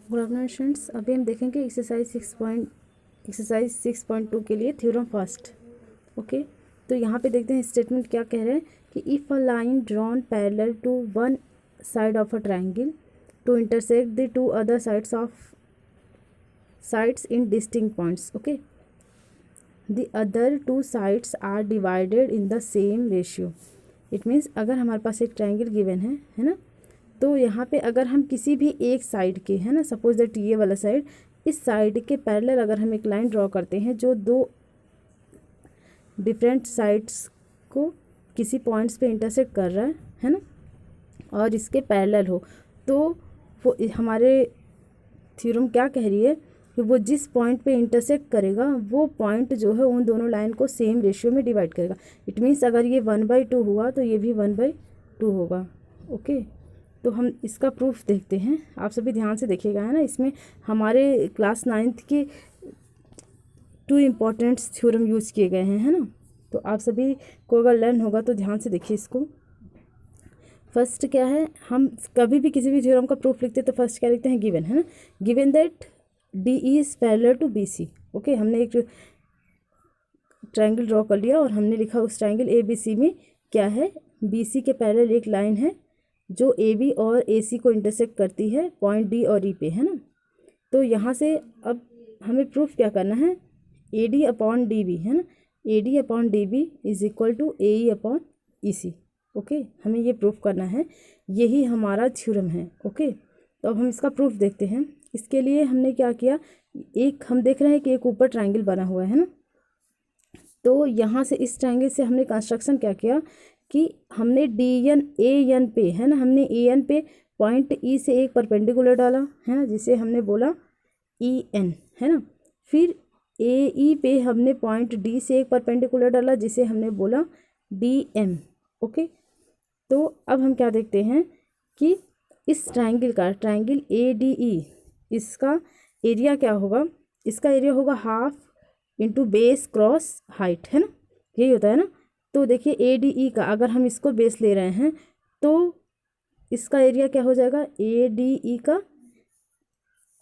Good afternoon students. अभी हम देखेंगे एक्सरसाइज 6.2 के लिए थ्योरम फर्स्ट। ओके, तो यहाँ पे देखते हैं स्टेटमेंट क्या कह रहे हैं कि if a line drawn parallel to one side of a triangle to intersect the two other sides in distinct points, okay, the other two sides are divided in the same ratio. It means अगर हमारे पास एक triangle given है ना, तो यहाँ पे अगर हम किसी भी एक साइड के, है ना, सपोज दैट ये वाला साइड, इस साइड के पैरेलल अगर हम एक लाइन ड्रॉ करते हैं जो दो डिफरेंट साइड्स को किसी पॉइंट्स पे इंटरसेक्ट कर रहा है ना, और इसके पैरेलल हो, तो वो हमारे थ्योरम क्या कह रही है कि वो जिस पॉइंट पे इंटरसेक्ट करेगा वो पॉइंट जो है उन दोनों लाइन को सेम रेशियो में डिवाइड करेगा। इट मीन्स अगर ये 1/2 हुआ तो ये भी 1/2 होगा। ओके, तो हम इसका प्रूफ देखते हैं। आप सभी ध्यान से देखिएगा, है ना, इसमें हमारे क्लास 9th के 2 इम्पॉर्टेंट थ्योरम यूज़ किए गए हैं, है ना। तो आप सभी को अगर लर्न होगा तो ध्यान से देखिए इसको। फर्स्ट क्या है, हम कभी भी किसी भी थ्योरम का प्रूफ लिखते हैं तो फर्स्ट क्या लिखते हैं, गिवन, है ना। Given that D is parallel to B C. Okay, हमने एक ट्राइंगल ड्रॉ कर लिया और हमने लिखा उस ट्राइंगल ए बी सी में क्या है, बी सी के पैरेलल एक लाइन है जो ए बी और ए सी को इंटरसेक्ट करती है पॉइंट डी और ई पे, है ना। तो यहाँ से अब हमें प्रूफ क्या करना है, A D upon D B, है ना, A D upon D B is equal to A E upon E C. Okay, हमें ये प्रूफ करना है, यही हमारा थ्योरम है। ओके, तो अब हम इसका प्रूफ देखते हैं। इसके लिए हमने क्या किया, एक हम देख रहे हैं कि एक ऊपर ट्राइंगल बना हुआ है ना, तो यहाँ से इस ट्राइंगल से हमने कंस्ट्रक्शन क्या किया कि हमने डी एन ए एन पे, है ना, हमने ए एन पे पॉइंट ई से एक परपेंडिकुलर डाला, है ना, जिसे हमने बोला ई एन, है ना। फिर ए ई पे हमने पॉइंट डी से एक परपेंडिकुलर डाला जिसे हमने बोला डी एम। ओके, तो अब हम क्या देखते हैं कि इस ट्राइंगल ए डी ई, इसका एरिया क्या होगा, इसका एरिया होगा half into base cross height, है ना, यही होता है ना। तो देखिए ए डी ई का अगर हम इसको बेस ले रहे हैं तो इसका एरिया क्या हो जाएगा, ए डी ई का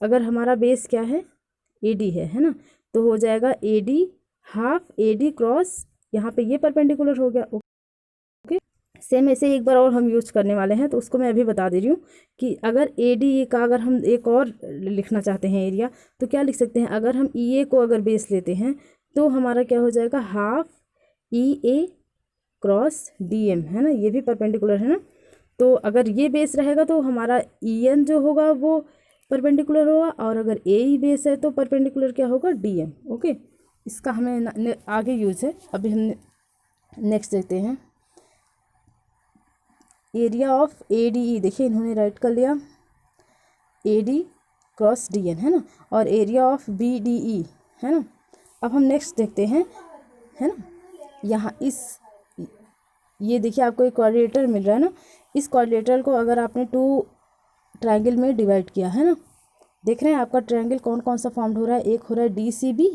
अगर हमारा बेस क्या है, ए डी है ना, तो हो जाएगा A D half A D cross, यहाँ पे ये परपेंडिकुलर हो गया। ओके, सेम ऐसे एक बार और हम यूज करने वाले हैं, तो उसको मैं अभी बता दे रही हूँ कि अगर ए डी ई का अगर हम एक और लिखना चाहते हैं एरिया, तो क्या लिख सकते हैं, अगर हम ई ए को अगर बेस लेते हैं तो हमारा क्या हो जाएगा, हाफ ई ए क्रॉस डी एम, है ना, ये भी परपेंडिकुलर है ना। तो अगर ये बेस रहेगा तो हमारा ई एन जो होगा वो परपेंडिकुलर होगा, और अगर ए ई बेस है तो परपेंडिकुलर क्या होगा, डी एम। ओके, इसका हमें आगे यूज़ है। अभी हम नेक्स्ट देखते हैं, area of A D E, देखिए इन्होंने राइट कर लिया A D cross D N, है ना, और area of B D E, है ना। अब हम नेक्स्ट देखते हैं, है ना, यहाँ ये देखिए आपको एक क्वाड्रिलेटरल मिल रहा है ना, इस क्वाड्रिलेटरल को अगर आपने 2 ट्राइंगल में डिवाइड किया, है ना, देख रहे हैं आपका ट्राइंगल कौन कौन सा फॉर्म्ड हो रहा है, एक हो रहा है डी सी बी,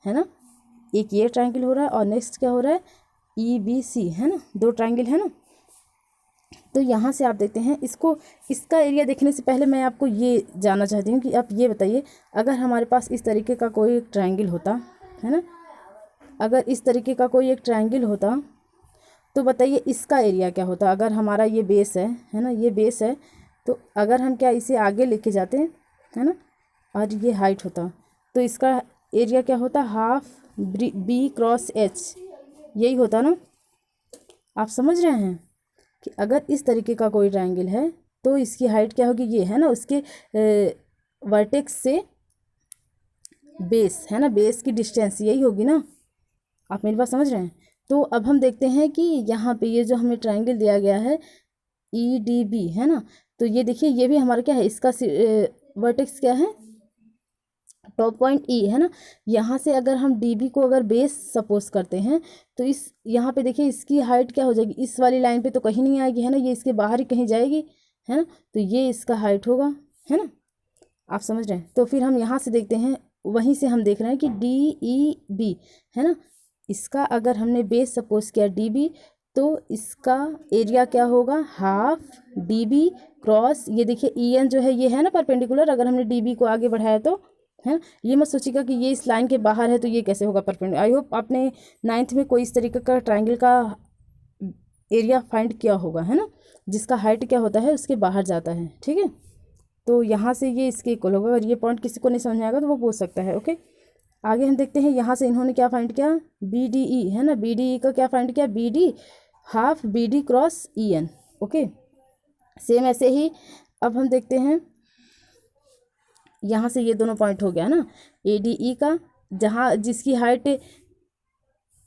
है ना, एक ये ट्राइंगल हो रहा है, और नेक्स्ट क्या हो रहा है, ई बी सी, है ना, 2 ट्राइंगल है ना। तो यहाँ से आप देखते हैं इसको, इसका एरिया देखने से पहले मैं आपको ये जानना चाहती हूँ कि आप ये बताइए, अगर हमारे पास इस तरीके का कोई एक ट्राइंगल होता, है ना, अगर इस तरीके का कोई एक ट्राइंगल होता तो बताइए इसका एरिया क्या होता। अगर हमारा ये बेस है ना, ये बेस है, तो अगर हम क्या इसे आगे लेके जाते हैं, है ना, और ये हाइट होता तो इसका एरिया क्या होता, हाफ बी क्रॉस एच, यही होता ना। आप समझ रहे हैं कि अगर इस तरीके का कोई ट्राइंगल है तो इसकी हाइट क्या होगी, ये है ना, उसके वर्टेक्स से बेस, है ना, बेस की डिस्टेंस यही होगी ना। आप मेरी बात समझ रहे हैं। तो अब हम देखते हैं कि यहाँ पे ये जो हमें ट्राइंगल दिया गया है ई डी बी, है ना, तो ये देखिए ये भी हमारा क्या है, इसका वर्टेक्स क्या है, टॉप पॉइंट ई, है ना। यहाँ से अगर हम डी बी को अगर बेस सपोज करते हैं तो इस यहाँ पे देखिए इसकी हाइट क्या हो जाएगी, इस वाली लाइन पे तो कहीं नहीं आएगी, है ना, ये इसके बाहर ही कहीं जाएगी, है ना, तो ये इसका हाइट होगा, है ना। आप समझ रहे हैं। तो फिर हम यहाँ से देखते हैं, वहीं से हम देख रहे हैं कि डी ई बी, है ना, इसका अगर हमने बेस सपोज किया डी बी, तो इसका एरिया क्या होगा, हाफ डी बी क्रॉस, ये देखिए ई एन जो है ये है ना परपेंडिकुलर, अगर हमने डी बी को आगे बढ़ाया तो है। ये मत सोचिएगा कि ये इस लाइन के बाहर है तो ये कैसे होगा परपेंडिकुलर। आई होप आपने 9th में कोई इस तरीके का ट्राइंगल का एरिया फाइंड किया होगा, है ना, जिसका हाइट क्या होता है उसके बाहर जाता है। ठीक है, तो यहाँ से ये इसके इक्वल होगा। अगर ये पॉइंट किसी को नहीं समझ में आएगा तो वो पूछ सकता है। ओके, आगे हम देखते हैं, यहाँ से इन्होंने क्या फाइंड किया, बी डी ई, है ना, बी डी ई का क्या फाइंड किया, B D half B D cross E N. Okay, same ऐसे ही अब हम देखते हैं, यहाँ से ये दोनों पॉइंट हो गया ना ए डी ई का, जहाँ जिसकी हाइट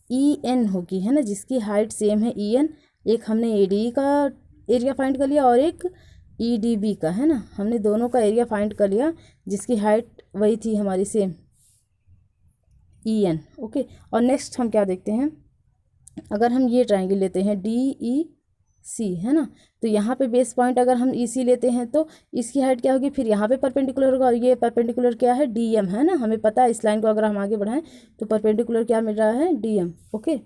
ई एन होगी, है ना, जिसकी हाइट सेम है ई एन। एक हमने ए डी ई का एरिया फाइंड कर लिया और एक ई डी बी का, है ना, हमने दोनों का एरिया फाइंड कर लिया जिसकी हाइट वही थी हमारी सेम ई एन। ओके, और नेक्स्ट हम क्या देखते हैं, अगर हम ये ट्राइंगल लेते हैं डी ई सी, है ना, तो यहाँ पे बेस पॉइंट अगर हम ई सी लेते हैं तो इसकी हाइट क्या होगी, फिर यहाँ पे परपेंडिकुलर होगा, और ये परपेंडिकुलर क्या है, डी एम, है ना, हमें पता है इस लाइन को अगर हम आगे बढ़ाएं तो परपेंडिकुलर क्या मिल रहा है, डी एम। ओके,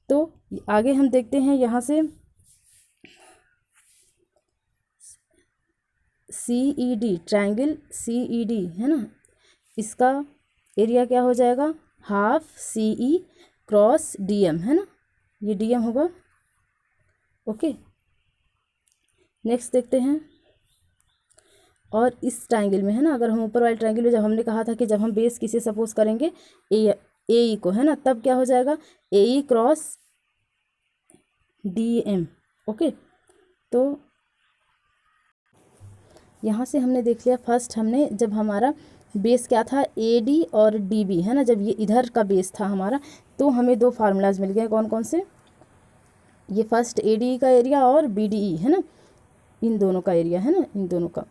तो आगे हम देखते हैं यहाँ से C E D, triangle C E D, है ना, इसका एरिया क्या हो जाएगा, half C E cross D M, है ना, ये डी एम होगा। ओके, नेक्स्ट देखते हैं, और इस ट्राइंगल में, है ना, अगर हम ऊपर वाले ट्राइंगल में, जब हमने कहा था कि जब हम बेस किसे सपोज करेंगे ए ई को, है ना, तब क्या हो जाएगा, ए ई क्रॉस डी एम। ओके, तो यहाँ से हमने देख लिया, फर्स्ट हमने जब हमारा बेस क्या था ए डी और डी बी, है ना, जब ये इधर का बेस था हमारा तो हमें दो फार्मूलाज मिल गए, कौन कौन से, ये फर्स्ट ए डी का एरिया और बी डी ई, है ना, इन दोनों का एरिया, है ना, इन दोनों का।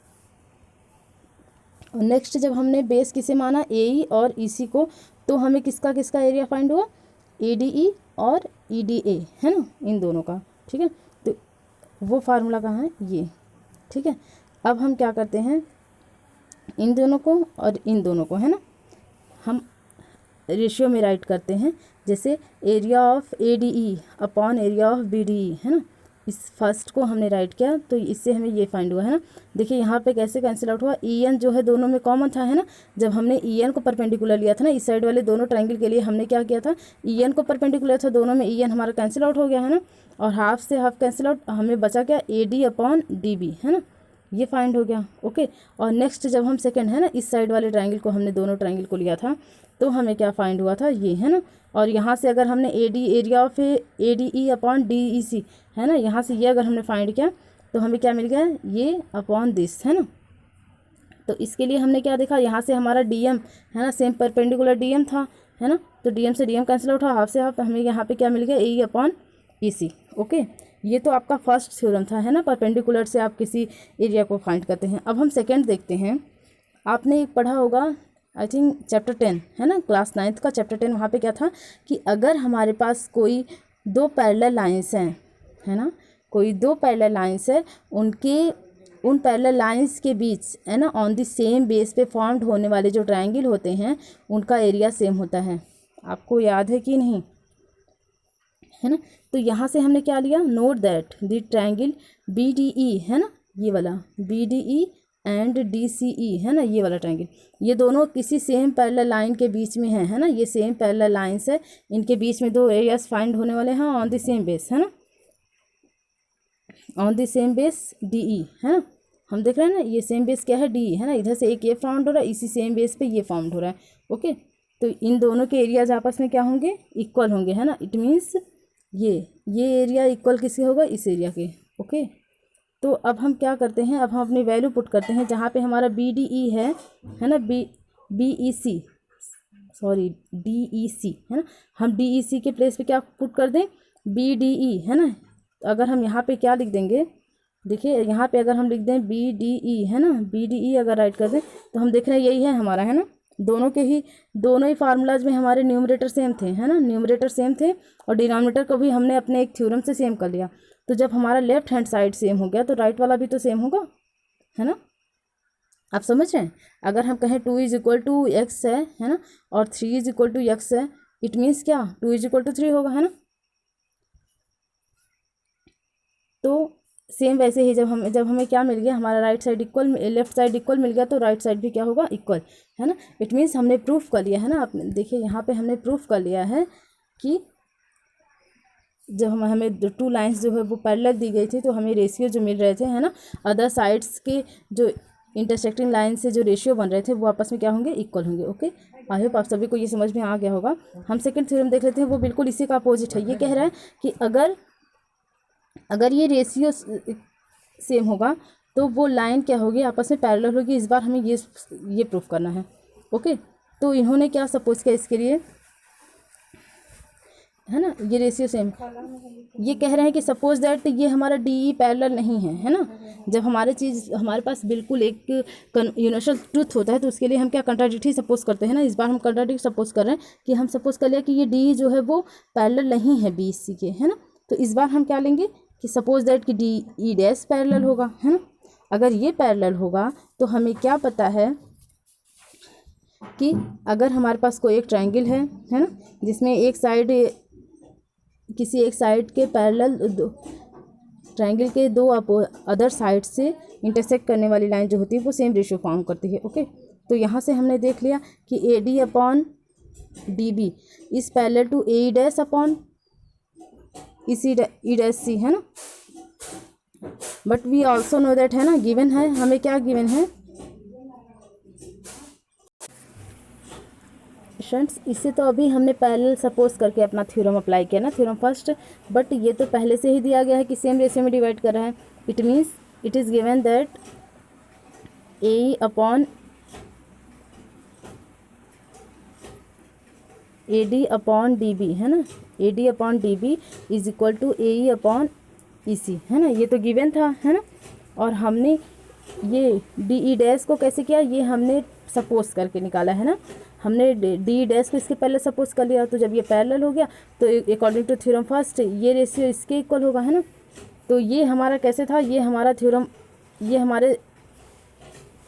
और नेक्स्ट जब हमने बेस किसे माना ए ई और ई सी को, तो हमें किसका किसका एरिया फाइंड हुआ, ए डी ई और ई डी ए, है ना, इन दोनों का। ठीक है, तो वो फार्मूला कहाँ है, ये। ठीक है, अब हम क्या करते हैं, इन दोनों को और इन दोनों को, है ना, हम रेशियो में राइट करते हैं, जैसे area of A D E upon area of B D E, है ना, इस फर्स्ट को हमने राइट किया तो इससे हमें ये फाइंड हुआ, है ना। देखिए यहाँ पे कैसे कैंसिल आउट हुआ, ई एन जो है दोनों में कॉमन था, है ना, जब हमने ई एन को परपेंडिकुलर लिया था ना, इस साइड वाले दोनों ट्राइंगल के लिए हमने क्या किया था, ई एन को परपेंडिकुलर था, दोनों में ई एन हमारा कैंसिल आउट हो गया, है ना, और हाफ से हाफ कैंसिल आउट, हमें बचा क्या, A D upon D B, है ना, ये फाइंड हो गया। ओके, और नेक्स्ट जब हम सेकंड, है ना, इस साइड वाले ट्राइंगल को, हमने दोनों ट्राइंगल को लिया था तो हमें क्या फाइंड हुआ था, ये, है ना, और यहाँ से अगर हमने A D area of A D E upon D E C, है ना, यहाँ से ये अगर हमने फाइंड किया तो हमें क्या मिल गया, ये अपॉन दिस, है ना। तो इसके लिए हमने क्या देखा, यहाँ से हमारा डी एम, है ना, सेम परपेंडिकुलर डी एम था, है ना, तो डी एम से डी एम कैंसिल आउट हुआ, हाफ से हाफ, हमें यहाँ पे क्या मिल गया, ए E upon E C. Okay, ये तो आपका फर्स्ट थ्योरम था, है ना, परपेंडिकुलर से आप किसी एरिया को फाइंड करते हैं। अब हम सेकंड देखते हैं, आपने एक पढ़ा होगा आई थिंक चैप्टर 10, है ना, क्लास 9th का चैप्टर 10, वहाँ पे क्या था कि अगर हमारे पास कोई दो पैरेलल लाइंस हैं, है ना, कोई दो पैरेलल लाइंस है, उन पैरेलल लाइंस के बीच, है ना, ऑन द सेम बेस पे फॉर्म्ड होने वाले जो ट्राइंगल होते हैं उनका एरिया सेम होता है। आपको याद है कि नहीं, है ना, तो यहाँ से हमने क्या लिया, note that the triangle B D E, है ना, ये वाला B D E and D C E, है ना, ये वाला ट्राइंगल, ये दोनों किसी सेम पैरेलल लाइन के बीच में है ना, ये सेम पैरेलल लाइंस है, इनके बीच में दो एरियाज फाइंड होने वाले हैं ऑन द सेम बेस, है ना, on the same base D E, है ना, हम देख रहे हैं ना, ये सेम बेस क्या है, डी ई, है ना, इधर से एक ये फाउंड हो रहा है, इसी सेम बेस पे ये फाउंड हो रहा है। ओके, तो इन दोनों के एरियाज आपस में क्या होंगे, इक्वल होंगे, है ना, इट मीन्स ये एरिया इक्वल किसके होगा, इस एरिया के। ओके, तो अब हम क्या करते हैं, अब हम अपनी वैल्यू पुट करते हैं, जहाँ पे हमारा बी डी ई है ना, बी ई सी, सॉरी डी ई सी, है ना, हम डी ई सी के प्लेस पे क्या पुट कर दें, बी डी ई, है ना, अगर हम यहाँ पे क्या लिख देंगे, देखिए यहाँ पे अगर हम लिख दें बी डी ई, है ना, बी डी ई अगर राइट कर दें तो हम देख रहे हैं यही है हमारा, है ना, दोनों ही फार्मूलाज में हमारे न्यूमरेटर सेम थे, है ना, न्यूमरेटर सेम थे, और डिनोमिनेटर को भी हमने अपने एक थ्योरम से सेम कर लिया। तो जब हमारा लेफ्ट हैंड साइड सेम हो गया तो राइट वाला भी तो सेम होगा, है ना, आप समझ रहे हैं। अगर हम कहें 2 इज इक्वल टू एक्स है ना, और 3 इज इक्वल टू एक्स है, इट मीन्स क्या, 2 इज इक्वल टू 3 होगा, है ना। तो सेम वैसे ही जब हमें क्या मिल गया, हमारा right side equal, left side equal मिल गया, तो राइट साइड भी क्या होगा, इक्वल, है ना। इट मीन्स हमने प्रूफ कर लिया है ना। आपने देखिए यहाँ पे हमने प्रूफ कर लिया है कि जब हमें टू लाइंस जो है वो पैरेलल दी गई थी, तो हमें रेशियो जो मिल रहे थे, है ना, अदर साइड्स के जो इंटरसेक्टिंग लाइन से जो रेशियो बन रहे थे वो आपस में क्या होंगे, इक्वल होंगे। ओके, आई होप आप सभी को ये समझ में आ गया होगा। हम सेकंड थ्योरम देख लेते हैं, वो बिल्कुल इसी का अपोजिट है। ये कह रहा है कि अगर ये रेशियो सेम होगा तो वो लाइन क्या होगी, आपस में पैरेलल होगी। इस बार हमें ये प्रूफ करना है। ओके, तो इन्होंने क्या सपोज किया इसके लिए, है ना, ये रेशियो सेम, ये कह रहे हैं कि सपोज दैट ये हमारा डी पैरेलल नहीं है ना। जब हमारे पास बिल्कुल एक यूनिवर्सल ट्रूथ होता है तो उसके लिए हम क्या कंट्राडिक्टरी सपोज करते हैं ना। इस बार हम कंट्राडिक्ट सपोज कर रहे हैं कि हम सपोज कर लिया कि ये डी जो है वो पैरेलल नहीं है बी सी के, है ना। तो इस बार हम क्या लेंगे कि सपोज दैट कि डी ई डैश पैरेलल होगा, है ना। अगर ये पैरेलल होगा तो हमें क्या पता है कि अगर हमारे पास कोई एक ट्रायंगल है ना, जिसमें एक साइड किसी एक साइड के पैरेलल ट्रायंगल के दो अदर साइड से इंटरसेक्ट करने वाली लाइन जो होती है वो सेम रेशियो फॉर्म करती है। ओके, तो यहाँ से हमने देख लिया कि A D upon D B is parallel to A dash upon E dash C, है ना। But we also know that, है ना, गिवन है, हमें क्या गिवन है स्टूडेंट्स। इससे तो अभी हमने पैरेलल सपोज करके अपना थ्योरम अप्लाई किया ना, थ्योरम फर्स्ट। बट ये तो पहले से ही दिया गया है कि सेम रेशियो में डिवाइड कर रहा है। It means it is given that A upon A D upon D B, है ना, A D upon D B is equal to A E upon E C, है ना। ये तो गिवन था, है ना। और हमने ये डी ई डैश को कैसे किया, ये हमने सपोज करके निकाला, है ना। हमने डी डैश को इसके पहले सपोज कर लिया, तो जब ये पैरेलल हो गया तो अकॉर्डिंग टू थ्योरम फर्स्ट ये रेशियो इसके इक्वल होगा, है ना। तो ये हमारा कैसे था, ये हमारे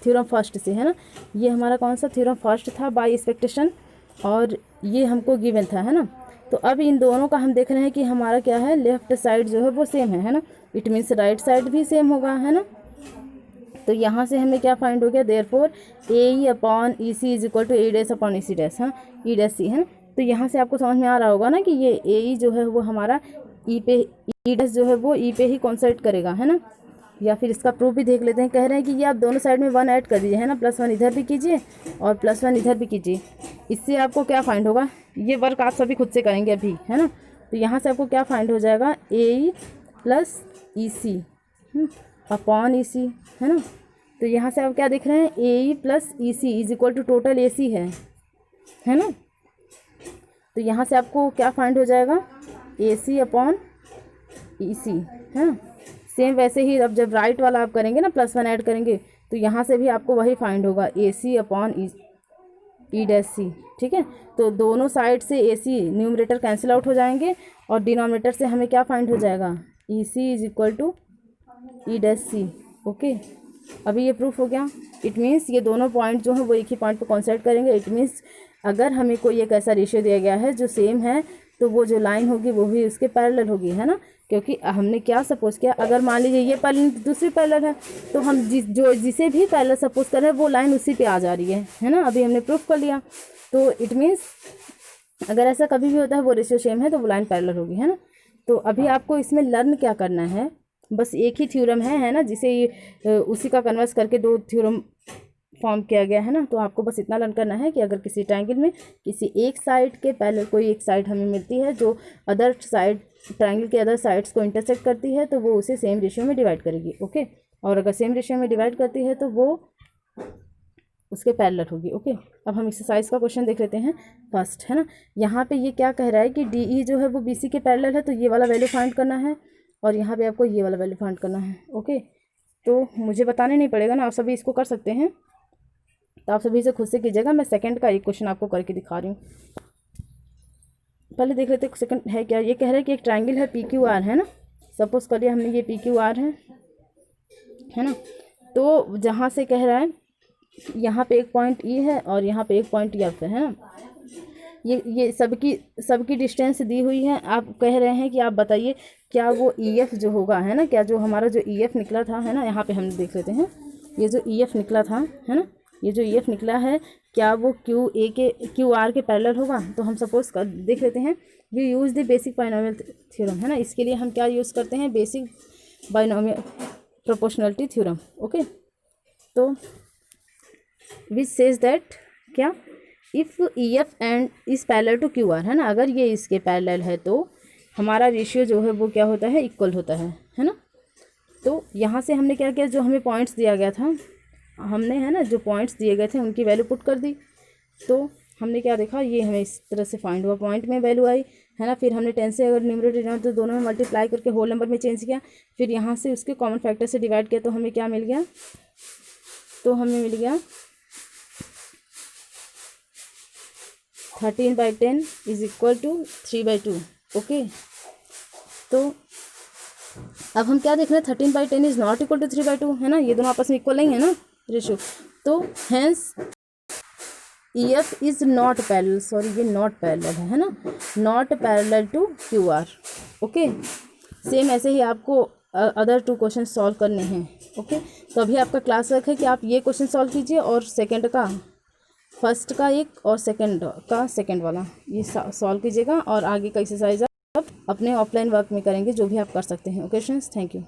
थ्योरम फर्स्ट से, है ना। ये हमारा कौन सा थ्योरम फर्स्ट था, बाय एक्सपेक्टेशन, और ये हमको गिवन था, है ना। तो अब इन दोनों का हम देख रहे हैं कि हमारा क्या है, लेफ्ट साइड जो है वो सेम है ना। इट मीन्स राइट साइड भी सेम होगा, है ना। तो यहाँ से हमें क्या फाइंड हो गया, therefore A E upon E C is equal to A dash upon E C dash, हाँ, ई डैश सी, है ना। तो यहाँ से आपको समझ में आ रहा होगा ना कि ये ए ई जो है वो हमारा ई पे, ई डैश जो है वो ई पे ही कॉन्सर्ट करेगा, है ना। या फिर इसका प्रूफ भी देख लेते हैं। कह रहे हैं कि ये आप दोनों साइड में 1 ऐड कर दीजिए, है ना, +1 इधर भी कीजिए और +1 इधर भी कीजिए। इससे आपको क्या फाइंड होगा, ये वर्क आप सभी खुद से करेंगे अभी, है ना। तो यहाँ से आपको क्या फाइंड हो जाएगा, ए ई प्लस ई सी अपॉन ई सी, है ना। तो यहाँ से आप क्या देख रहे हैं, A E plus E C is equal to total A C है ना। तो यहाँ से आपको क्या फाइंड हो जाएगा, ए सी अपॉन ई सी, है ना। सेम वैसे ही अब जब राइट वाला आप करेंगे ना, +1 ऐड करेंगे, तो यहाँ से भी आपको वही फाइंड होगा, ए सी अपॉन ई डैश सी, ठीक है। तो दोनों साइड से ए सी न्यूमरेटर कैंसिल आउट हो जाएंगे और डिनोमिनेटर से हमें क्या फाइंड हो जाएगा, E C is equal to E dash C. Okay, अभी ये प्रूफ हो गया। इट मीन्स ये दोनों पॉइंट जो है वो एक ही पॉइंट पर कॉन्सेंट्रेट करेंगे। इट मीन्स अगर हमें कोई एक ऐसा रेशियो दिया गया है जो सेम है, तो वो जो लाइन होगी वो भी उसके पैरेलल होगी, है ना। क्योंकि हमने क्या सपोज किया, अगर मान लीजिए ये पैरेलल दूसरी पैरेलल है, तो हम जिसे भी पैरेलल सपोज कर रहे हैं वो लाइन उसी पे आ जा रही है ना। अभी हमने प्रूफ कर लिया। तो इट मीन्स अगर ऐसा कभी भी होता है वो रेशियो सेम है तो वो लाइन पैरेलल होगी, है ना। तो अभी आपको इसमें लर्न क्या करना है, बस एक ही थ्योरम है ना, जिसे उसी का कन्वर्स करके 2 थ्योरम फॉर्म किया गया है ना। तो आपको बस इतना लर्न करना है कि अगर किसी ट्रायंगल में किसी एक साइड के पैरेलल कोई एक साइड हमें मिलती है जो अदर साइड ट्रायंगल के अदर साइड्स को इंटरसेक्ट करती है, तो वो उसे सेम रेशियो में डिवाइड करेगी। ओके, और अगर सेम रेशियो में डिवाइड करती है तो वो उसके पैरेलल होगी। ओके, अब हम एक्सरसाइज का क्वेश्चन देख लेते हैं फर्स्ट, है ना। यहाँ पे ये क्या कह रहा है कि डी ई जो है वो बी सी के पैरेलल है, तो ये वाला वैल्यू फाइंड करना है और यहाँ पे आपको ये वाला वैल्यू फाइंड करना है। ओके, तो मुझे बताने नहीं पड़ेगा ना, आप सभी इसको कर सकते हैं, तो आप सभी से खुद से कीजिएगा। मैं सेकंड का एक क्वेश्चन आपको करके दिखा रही हूँ। पहले देख लेते हैं सेकंड है क्या। ये कह रहा है कि एक ट्रायंगल है पी क्यू आर, है ना। सपोज करिए हमने ये पी क्यू आर है ना। तो जहाँ से कह रहा है यहाँ पे एक पॉइंट ई है और यहाँ पे एक पॉइंट एफ है ना। ये सबकी डिस्टेंस दी हुई है। आप कह रहे हैं कि आप बताइए क्या वो EF जो होगा, है ना, क्या जो हमारा जो EF निकला था, है ना, यहाँ पे हम देख लेते हैं, ये जो EF निकला था, है ना, ये जो EF निकला है क्या वो QR के पैरेलल होगा। तो हम सपोज देख लेते हैं, we use the basic binomial theorem, है ना, इसके लिए हम क्या यूज़ करते हैं, basic binomial proportionality theorem. Okay, तो विच सेज दैट क्या, if EF and is parallel to QR, है ना, अगर ये इसके पैरेलल है तो हमारा रेशियो जो है वो क्या होता है, इक्वल होता है ना। तो यहाँ से हमने क्या किया, जो हमें पॉइंट्स दिया गया था, हमने, है ना, जो पॉइंट्स दिए गए थे उनकी वैल्यू पुट कर दी। तो हमने क्या देखा, ये हमें इस तरह से फाइंड हुआ, पॉइंट में वैल्यू आई, है ना, फिर हमने 10 से अगर न्यूमरेटर डिनोमिनेटर तो दोनों में मल्टीप्लाई करके होल नंबर में चेंज किया, फिर यहाँ से उसके कॉमन फैक्टर से डिवाइड किया, तो हमें क्या मिल गया, तो हमें मिल गया 13/10 इज इक्वल टू 3/2। ओके, तो अब हम क्या देख रहे हैं, 13/10 इज नॉट इक्वल टू 3/2, है ना, ये दोनों आपस में इक्वल नहीं है ना रेशियो। तो hence EF is not parallel, sorry ये नॉट पैरेलल है ना, not parallel to QR। Okay, same ऐसे ही आपको अदर 2 क्वेश्चन सॉल्व करने हैं। ओके, तो अभी आपका क्लास वर्क है कि आप ये क्वेश्चन सॉल्व कीजिए और फर्स्ट का एक और सेकंड वाला ये सॉल्व कीजिएगा, और आगे का एक्सरसाइज आप अपने ऑफलाइन वर्क में करेंगे जो भी आप कर सकते हैं। Okay students, thank you.